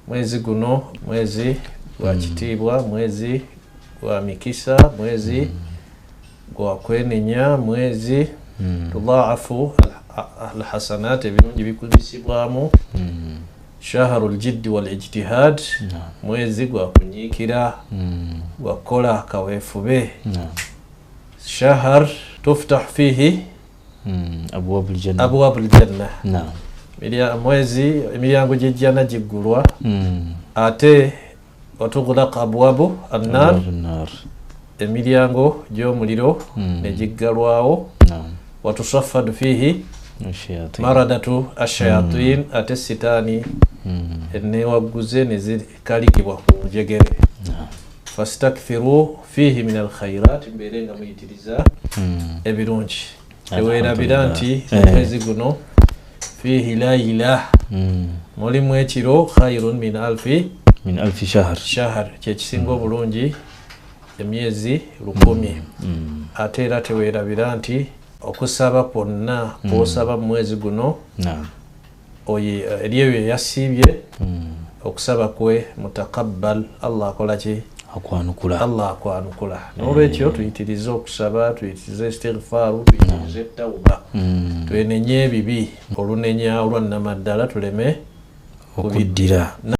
mwezi guno mwezi gwa kitiibwa, mwezi gwa mikisa, mwezi gwa kwenenya, mwezi tudhaafu alhasanat, ebirungi bikuzisibwamu, shahrul jiddi wal ijtihad, mwezi gwa kunyiikira, gwa kola kaweefube, shahr tuftah fihi abwabul janna, mwezi emiryango gy'ejjana giggulwa, ate watughlaq abwabu annar, emiryango gy'omuliro ne giggalwawo, watusaffadu fihi maradatu ashayatin, ate sitaani enneewagguze ne zikalikibwa ku njegere. Fastakthiru fihi min alkhairat, mbeere nga muyitiriza ebirungi. Teweerabira nti omwezi guno fihi layla, mulimu ekiro khairun min alfi shahr, kyekisinga obulungi emyezi 1000. Ate era teweerabira nti okusaba kwonna kw'osaba mu mwezi guno eri eyo yasiibye okusaba kwe mutakabbal, Allah akola ki? Allah akwanukula. N'olwekyo tuyitirize okusaba, tuyitirize istighfaaru, tuyitirize tawuba, twenenye ebibi, olunenya olwannamaddala tuleme kubiddira.